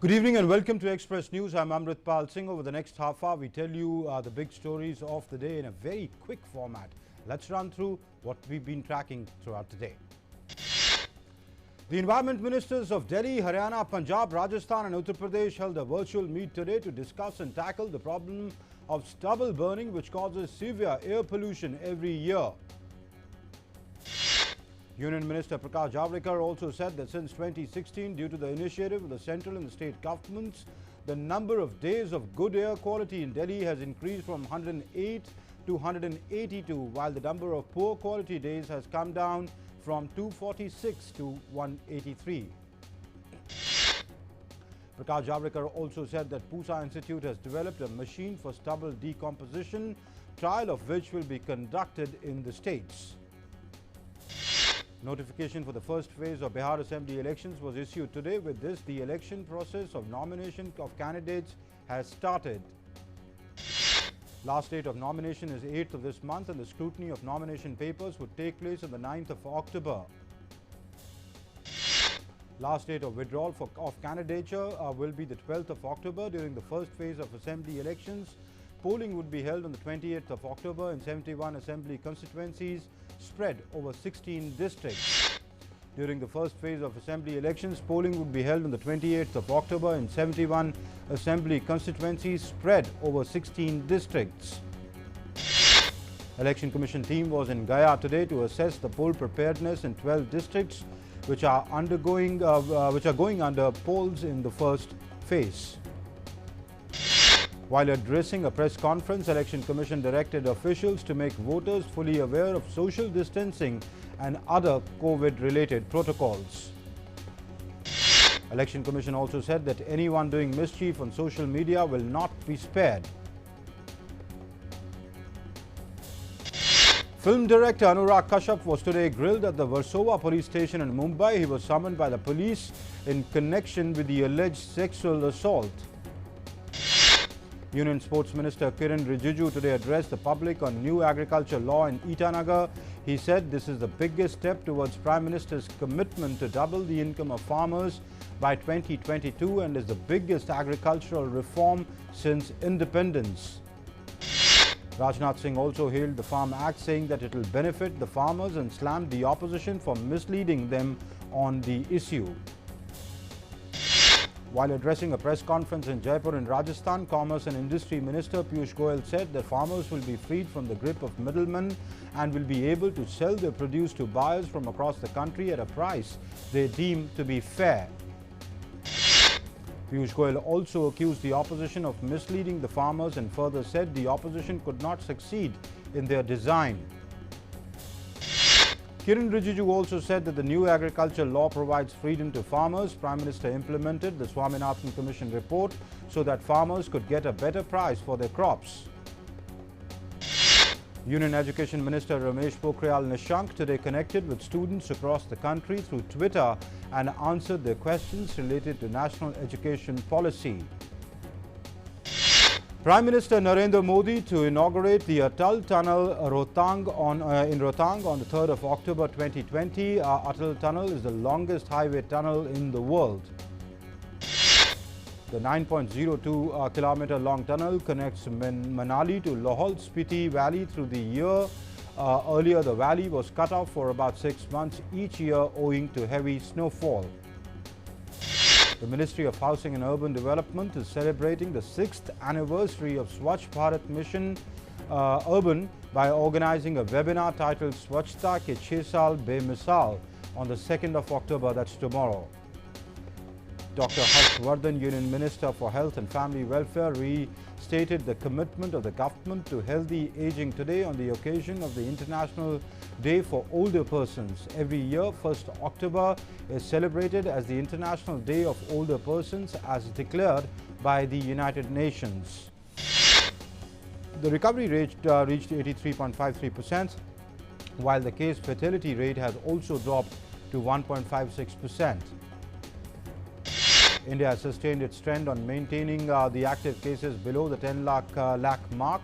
Good evening and welcome to Express News. I'm Amritpal Singh. Over the next half hour, we tell you the big stories of the day in a very quick format. Let's run through what we've been tracking throughout the day. The Environment Ministers of Delhi, Haryana, Punjab, Rajasthan and Uttar Pradesh held a virtual meet today to discuss and tackle the problem of stubble burning, which causes severe air pollution every year. Union Minister Prakash Javadekar also said that since 2016, due to the initiative of the central and the state governments, the number of days of good air quality in Delhi has increased from 108 to 182, while the number of poor quality days has come down from 246 to 183. Prakash Javadekar also said that PUSA Institute has developed a machine for stubble decomposition, trial of which will be conducted in the states. Notification for the first phase of Bihar Assembly elections was issued today. With this, the election process of nomination of candidates has started. Last date of nomination is 8th of this month, and the scrutiny of nomination papers would take place on the 9th of October. Last date of withdrawal of candidature will be the 12th of October. During the first phase of Assembly elections, polling would be held on the 28th of October in 71 Assembly constituencies spread over 16 districts. During the first phase of Assembly elections, polling would be held on the 28th of October in 71 Assembly constituencies spread over 16 districts. Election Commission team was in Gaya today to assess the poll preparedness in 12 districts which are going under polls in the first phase. While addressing a press conference, Election Commission directed officials to make voters fully aware of social distancing and other COVID-related protocols. Election Commission also said that anyone doing mischief on social media will not be spared. Film director Anurag Kashyap was today grilled at the Versova police station in Mumbai. He was summoned by the police in connection with the alleged sexual assault. Union Sports Minister Kiran Rijiju today addressed the public on new agriculture law in Itanagar. He said this is the biggest step towards Prime Minister's commitment to double the income of farmers by 2022 and is the biggest agricultural reform since independence. Rajnath Singh also hailed the Farm Act, saying that it will benefit the farmers and slammed the opposition for misleading them on the issue. While addressing a press conference in Jaipur in Rajasthan, Commerce and Industry Minister Piyush Goyal said that farmers will be freed from the grip of middlemen and will be able to sell their produce to buyers from across the country at a price they deem to be fair. Piyush Goyal also accused the opposition of misleading the farmers and further said the opposition could not succeed in their design. Kiran Rijiju also said that the new agriculture law provides freedom to farmers. Prime Minister implemented the Swaminathan Commission report so that farmers could get a better price for their crops. Union Education Minister Ramesh Pokhriyal Nishank today connected with students across the country through Twitter and answered their questions related to national education policy. Prime Minister Narendra Modi to inaugurate the Atal Tunnel in Rohtang on the 3rd of October 2020. Atal Tunnel is the longest highway tunnel in the world. The 9.02 kilometer long tunnel connects Manali to Lahaul Spiti Valley through the year. Earlier, the valley was cut off for about 6 months each year owing to heavy snowfall. The Ministry of Housing and Urban Development is celebrating the 6th anniversary of Swachh Bharat Mission Urban by organizing a webinar titled Swachhta ke 6 Saal Bemisal on the 2nd of October, that's tomorrow. Dr. Harshvardhan, Union Minister for Health and Family Welfare, restated the commitment of the government to healthy aging today on the occasion of the International Day for Older Persons. Every year, 1st October is celebrated as the International Day of Older Persons as declared by the United Nations. The recovery rate reached 83.53%, while the case fatality rate has also dropped to 1.56%. India has sustained its trend on maintaining the active cases below the 10 lakh mark.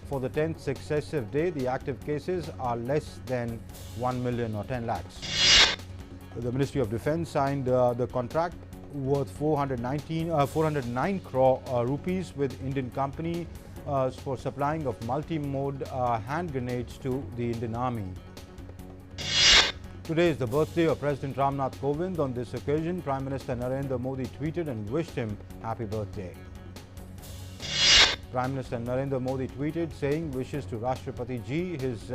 For the 10th successive day, the active cases are less than 1 million or 10 lakhs. The Ministry of Defence signed the contract worth 409 crore rupees with Indian company for supplying of multi-mode hand grenades to the Indian Army. Today is the birthday of President Ramnath Kovind. On this occasion, Prime Minister Narendra Modi tweeted and wished him happy birthday. Prime Minister Narendra Modi tweeted saying wishes to Rashtrapati Ji. His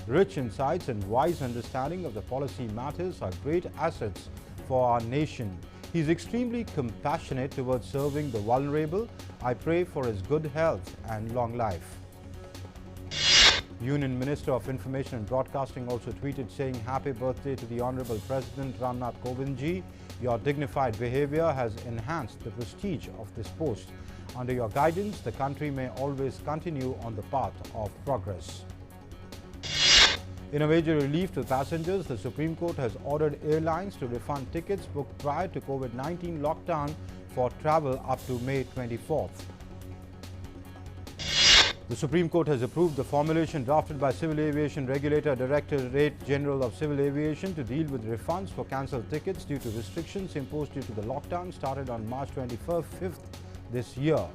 rich insights and wise understanding of the policy matters are great assets for our nation. He is extremely compassionate towards serving the vulnerable. I pray for his good health and long life. Union Minister of Information and Broadcasting also tweeted saying happy birthday to the Honorable President Ramnath Kovind Ji. Your dignified behavior has enhanced the prestige of this post. Under your guidance, the country may always continue on the path of progress. In a major relief to passengers, the Supreme Court has ordered airlines to refund tickets booked prior to COVID-19 lockdown for travel up to May 24th. The Supreme Court has approved the formulation drafted by Civil Aviation Regulator Directorate General of Civil Aviation to deal with refunds for cancelled tickets due to restrictions imposed due to the lockdown started on March 25th this year.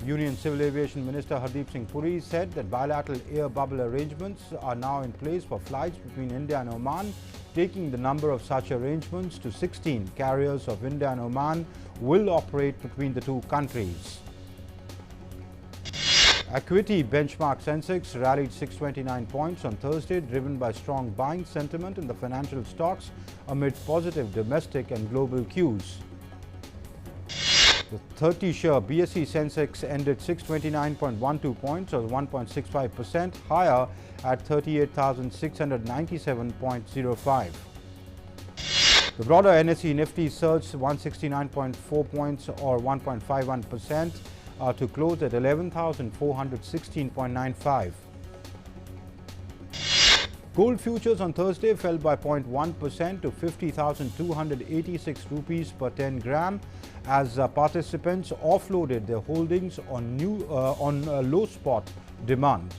Union Civil Aviation Minister Hardeep Singh Puri said that bilateral air bubble arrangements are now in place for flights between India and Oman, taking the number of such arrangements to 16. Carriers of India and Oman will operate between the two countries. Equity benchmark SENSEX rallied 629 points on Thursday, driven by strong buying sentiment in the financial stocks amid positive domestic and global cues. The 30-share BSE Sensex ended 629.12 points or 1.65% higher at 38,697.05. The broader NSE Nifty surged 169.4 points or 1.51% to close at 11,416.95. Gold futures on Thursday fell by 0.1% to 50,286 rupees per 10 gram as participants offloaded their holdings on low spot demand.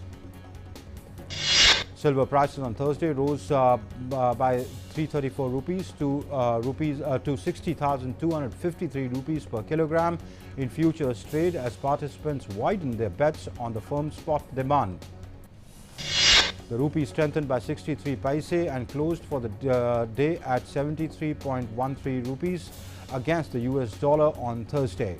Silver prices on Thursday rose by 334 rupees to 60,253 rupees per kilogram in futures trade as participants widened their bets on the firm spot demand. The rupee strengthened by 63 paise and closed for the day at 73.13 rupees against the US dollar on Thursday.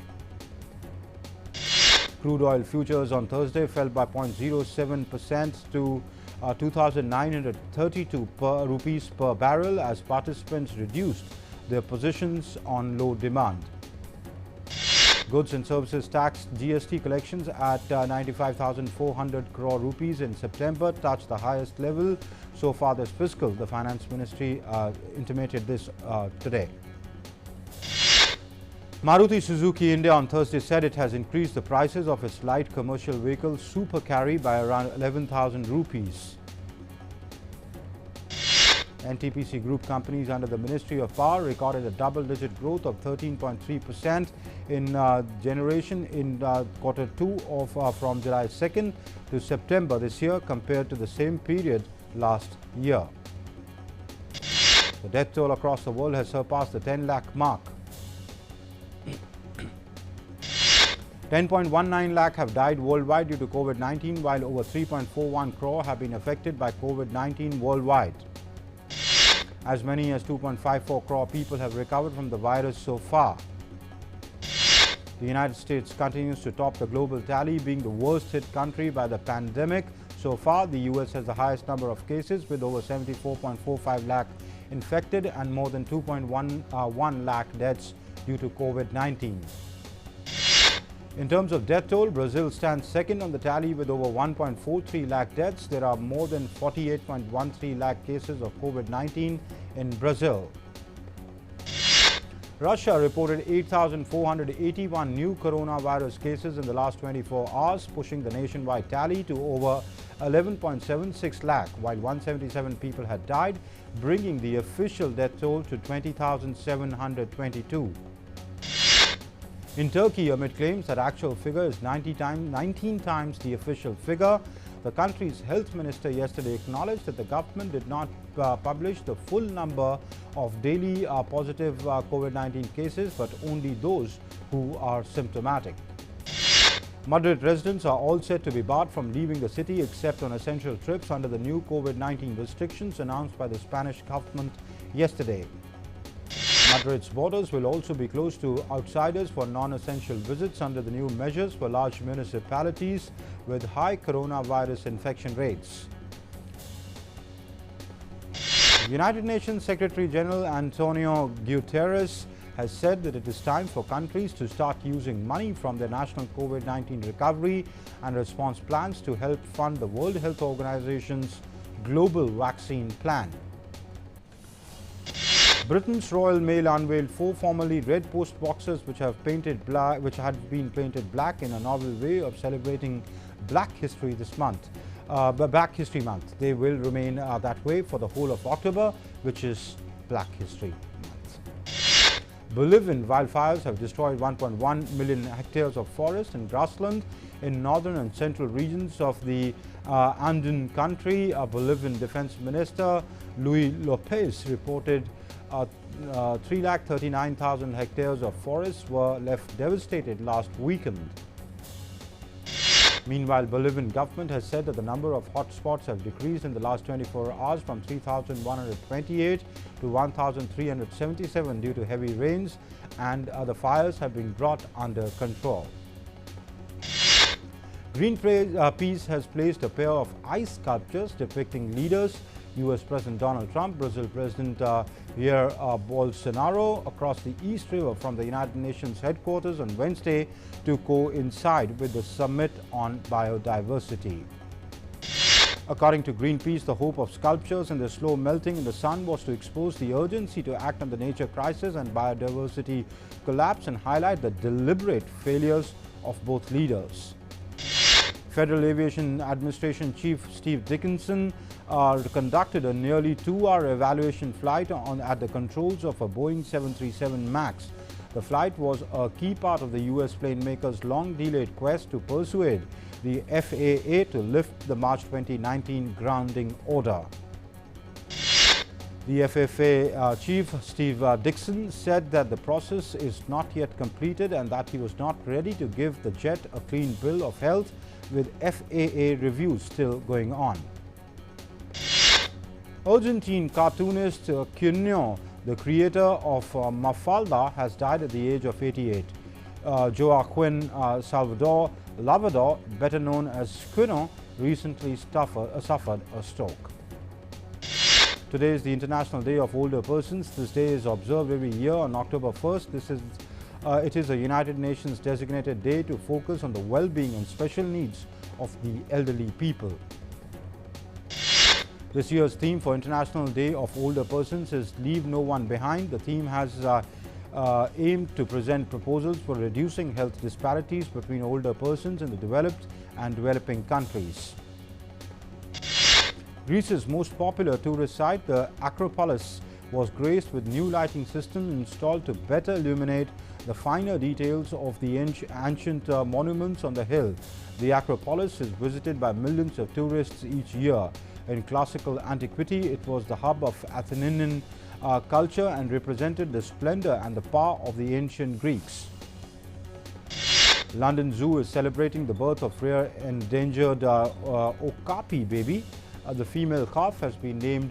Crude oil futures on Thursday fell by 0.07% to 2,932 rupees per barrel as participants reduced their positions on low demand. Goods and services tax GST collections at 95,400 crore rupees in September touched the highest level so far this fiscal. The Finance Ministry intimated this today. Maruti Suzuki India on Thursday said it has increased the prices of its light commercial vehicle Super Carry by around 11,000 rupees. NTPC group companies under the Ministry of Power recorded a double-digit growth of 13.3% in generation in quarter 2 from July 2nd to September this year compared to the same period last year. The death toll across the world has surpassed the 10 lakh mark. 10.19 lakh have died worldwide due to COVID-19, while over 3.41 crore have been affected by COVID-19 worldwide. As many as 2.54 crore people have recovered from the virus so far. The United States continues to top the global tally, being the worst-hit country by the pandemic. So far, the US has the highest number of cases with over 74.45 lakh infected and more than 2.1 lakh deaths due to COVID-19. In terms of death toll, Brazil stands second on the tally with over 1.43 lakh deaths. There are more than 48.13 lakh cases of COVID-19 in Brazil. Russia reported 8,481 new coronavirus cases in the last 24 hours, pushing the nationwide tally to over 11.76 lakh, while 177 people had died, bringing the official death toll to 20,722. In Turkey, amid claims that actual figure is 19 times the official figure, the country's health minister yesterday acknowledged that the government did not publish the full number of daily positive COVID-19 cases, but only those who are symptomatic. Madrid residents are all set to be barred from leaving the city except on essential trips under the new COVID-19 restrictions announced by the Spanish government yesterday. Madrid's borders will also be closed to outsiders for non-essential visits under the new measures for large municipalities with high coronavirus infection rates. United Nations Secretary General Antonio Guterres has said that it is time for countries to start using money from their national COVID-19 recovery and response plans to help fund the World Health Organization's global vaccine plan. Britain's Royal Mail unveiled 4 formerly red post boxes which had been painted black in a novel way of celebrating Black History this month. Black History Month. They will remain that way for the whole of October, which is Black History Month. Bolivian wildfires have destroyed 1.1 million hectares of forest and grassland in northern and central regions of the Andean country. Bolivian Defense Minister Luis Lopez reported 339,000 hectares of forests were left devastated last weekend. Meanwhile, Bolivian government has said that the number of hotspots have decreased in the last 24 hours from 3,128 to 1,377 due to heavy rains, and the fires have been brought under control. Greenpeace has placed a pair of ice sculptures depicting leaders, U.S. President Donald Trump, Brazil President Jair Bolsonaro, across the East River from the United Nations headquarters on Wednesday to coincide with the Summit on Biodiversity. According to Greenpeace, the hope of sculptures and their slow melting in the sun was to expose the urgency to act on the nature crisis and biodiversity collapse and highlight the deliberate failures of both leaders. Federal Aviation Administration Chief Steve Dickinson conducted a nearly 2-hour evaluation flight at the controls of a Boeing 737 MAX. The flight was a key part of the U.S. plane maker's long-delayed quest to persuade the FAA to lift the March 2019 grounding order. The FAA Chief Steve Dixon said that the process is not yet completed and that he was not ready to give the jet a clean bill of health, with FAA reviews still going on. Argentine cartoonist Quino, the creator of Mafalda, has died at the age of 88. Joaquin Salvador Lavador, better known as Quino, recently suffered a stroke. Today is the International Day of Older Persons. This day is observed every year on October 1st. It is a United Nations designated day to focus on the well-being and special needs of the elderly people. This year's theme for International Day of Older Persons is Leave No One Behind. The theme has aimed to present proposals for reducing health disparities between older persons in the developed and developing countries. Greece's most popular tourist site, the Acropolis, was graced with new lighting systems installed to better illuminate the finer details of the ancient monuments on the hill. The Acropolis is visited by millions of tourists each year. In classical antiquity, it was the hub of Athenian culture and represented the splendor and the power of the ancient Greeks. London Zoo is celebrating the birth of rare endangered okapi baby. The female calf has been named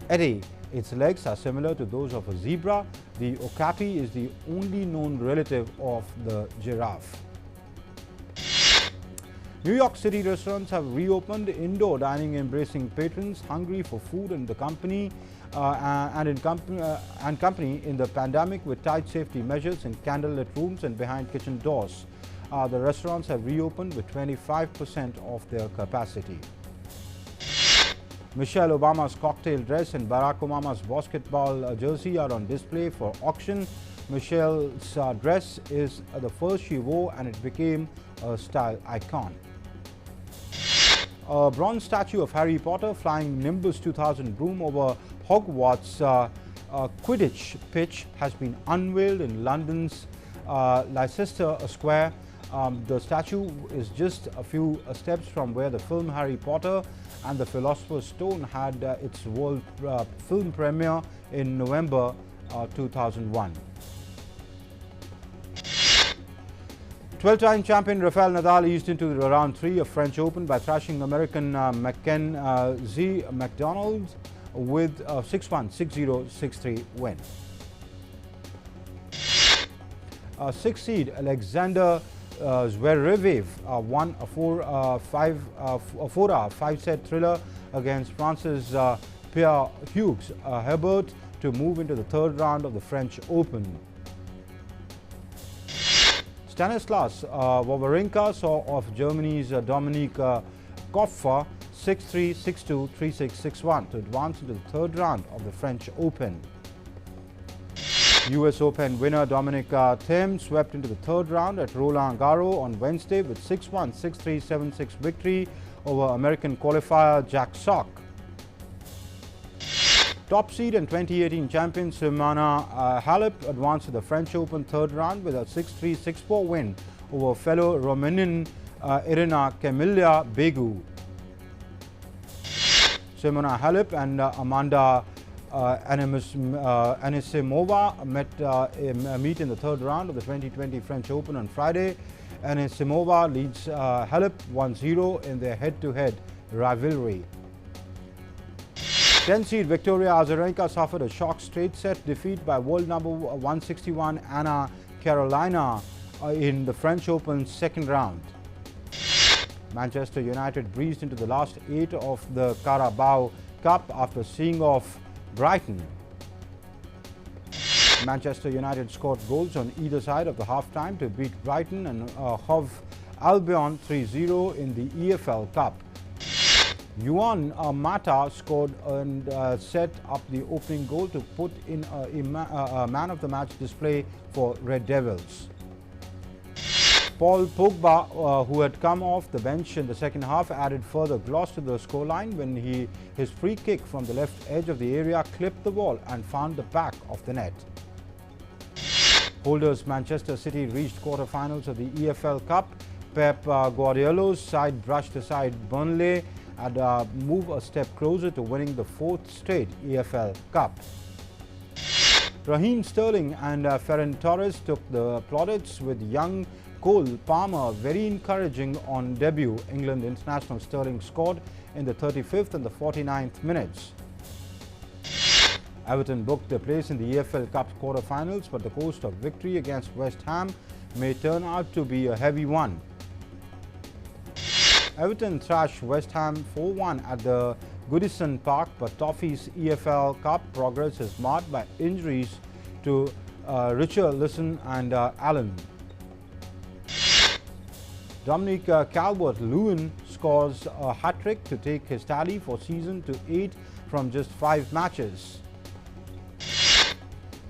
Eddie. Its legs are similar to those of a zebra. The okapi is the only known relative of the giraffe. New York City restaurants have reopened indoor dining, embracing patrons hungry for food and company in the pandemic with tight safety measures in candlelit rooms and behind kitchen doors. The restaurants have reopened with 25% of their capacity. Michelle Obama's cocktail dress and Barack Obama's basketball jersey are on display for auction. Michelle's dress is the first she wore and it became a style icon. A bronze statue of Harry Potter flying Nimbus 2000 broom over Hogwarts Quidditch pitch has been unveiled in London's Leicester Square. The statue is just a few steps from where the film Harry Potter and the Philosopher's Stone had its world film premiere in November 2001. 12-time champion Rafael Nadal eased into the round 3 of French Open by thrashing American MACKENZIE with a 6-1, 6-0, 6-3 win. 6th seed Alexander Zverev won a 4-hour, 5-set thriller against France's Pierre-Hugues Herbert to move into the 3rd round of the French Open. Stanislas Wawrinka saw off Germany's Dominik Kopfer 6-3, 6-2, 3-6, 6-1 to advance into the 3rd round of the French Open. US Open winner Dominic Thiem swept into the 3rd round at Roland Garros on Wednesday with 6-1, 6-3, 7-6 victory over American qualifier Jack Sock. Top seed and 2018 champion Simona Halep advanced to the French Open 3rd round with a 6-3, 6-4 win over fellow Romanian Irina Camelia Begu. Simona Halep and Amanda Anisimova meet in the 3rd round of the 2020 French Open on Friday. Anisimova leads Halep 1-0 in their head-to-head rivalry. 10th seed Victoria Azarenka suffered a shock straight set defeat by world number 161 Anna Carolina in the French Open's 2nd round. Manchester United breezed into the last 8 of the Carabao Cup after seeing off Brighton. Manchester United scored goals on either side of the half-time to beat Brighton and Hove Albion 3-0 in the EFL Cup. Juan Mata scored and set up the opening goal to put in a man-of-the-match display for Red Devils. Paul Pogba, who had come off the bench in the 2nd half, added further gloss to the scoreline when his free kick from the left edge of the area clipped the ball and found the back of the net. Holders Manchester City reached quarter-finals of the EFL Cup. Pep Guardiola's side brushed aside Burnley and move a step closer to winning the 4th straight EFL Cup. Raheem Sterling and Ferran Torres took the plaudits with young Cole Palmer very encouraging on debut. England international Sterling scored in the 35th and the 49th minutes. Everton booked their place in the EFL Cup quarter-finals, but the coast of victory against West Ham may turn out to be a heavy one. Everton thrashed West Ham 4-1 at the Goodison Park, but Toffee's EFL Cup progress is marred by injuries to Richarlison and Allen. Dominic Calvert-Lewin scores a hat-trick to take his tally for season to 8 from just 5 matches.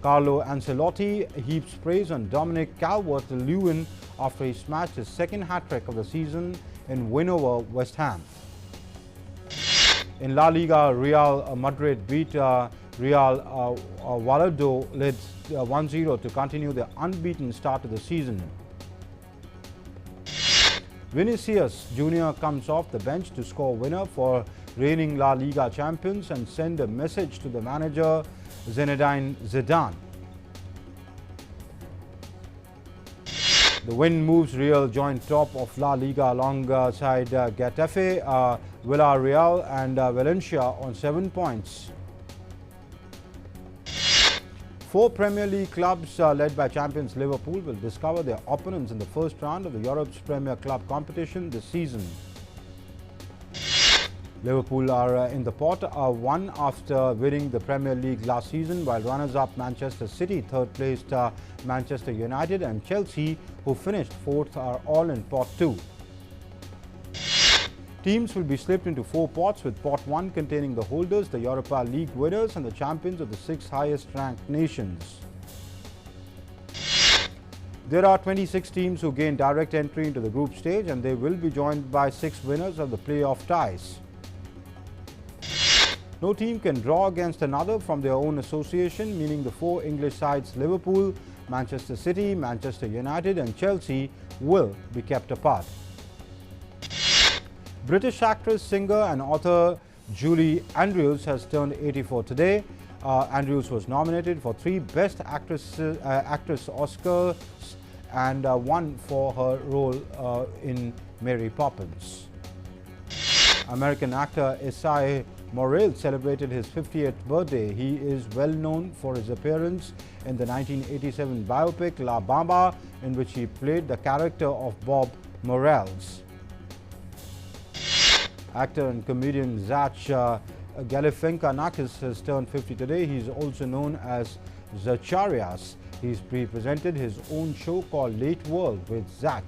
Carlo Ancelotti heaps praise on Dominic Calvert-Lewin after he smashed his 2nd hat-trick of the season in win over West Ham. In La Liga, Real Madrid beat Real Valladolid 1-0 to continue their unbeaten start to the season. Vinicius Jr. comes off the bench to score winner for reigning La Liga champions and send a message to the manager Zinedine Zidane. The win moves Real joint top of La Liga alongside Getafe, Villarreal and Valencia on 7 points. 4 Premier League clubs led by champions Liverpool will discover their opponents in the 1st round of the Europe's Premier Club competition this season. Liverpool are in the pot, one after winning the Premier League last season, while runners-up Manchester City, 3rd placed Manchester United and Chelsea, who finished 4th, are all in pot 2. Teams will be slipped into 4 pots, with pot 1 containing the holders, the Europa League winners and the champions of the 6 highest-ranked nations. There are 26 teams who gain direct entry into the group stage, and they will be joined by 6 winners of the playoff ties. No team can draw against another from their own association, meaning the 4 English sides Liverpool, Manchester City, Manchester United and Chelsea will be kept apart. British actress, singer and author JILIE Andrews has turned 84 today. Andrews was nominated for 3 Best Actress Oscars and won for her role in Mary Poppins. American actor Esai Morrell celebrated his 50th birthday. He is well known for his appearance in the 1987 biopic La Bamba, in which he played the character of Bob Morales. Actor and comedian Zach Galifianakis has turned 50 today. He is also known as Zacharias. He's presented his own show called Late World with Zach.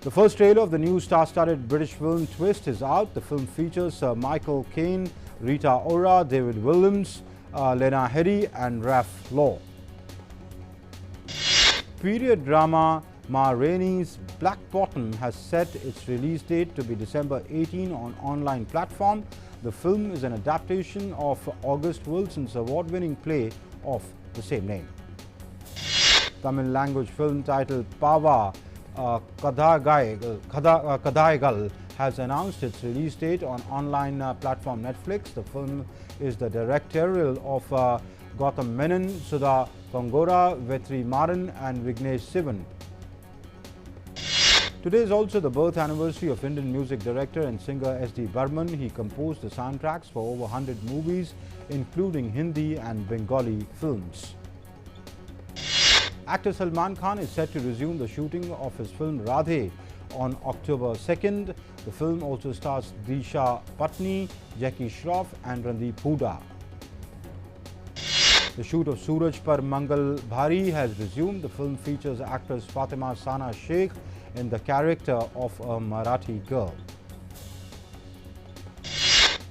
The first trailer of the new star-studded British film Twist is out. The film features Sir Michael Caine, Rita Ora, David Williams, Lena Headey and Raph Law. Period drama Ma Rainey's Black Bottom has set its release date to be December 18 on online platform. The film is an adaptation of August Wilson's award-winning play of the same name. Tamil language film titled Pava Kadaigal has announced its release date on online platform Netflix. The film is the directorial of Gautam Menon, Sudha Kongora, Vetri Maran and Vignesh Sivan. Today is also the birth anniversary of Indian music director and singer S.D. Burman. He composed the soundtracks for over 100 movies, including Hindi and Bengali films. Actor Salman Khan is set to resume the shooting of his film Radhe on October 2nd. The film also stars Disha Patni, Jackie Shroff and Randeep Hooda. The shoot of Suraj Par Mangal Bhari has resumed. The film features actress Fatima Sana Sheikh in the character of a Marathi girl.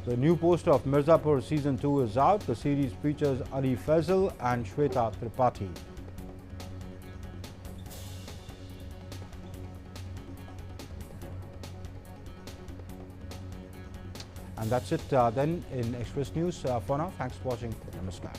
The new poster of Mirzapur Season 2 is out. The series features Ali Faisal and Shweta Tripathi. And that's it then in Express News for now. Thanks for watching. Namaskar.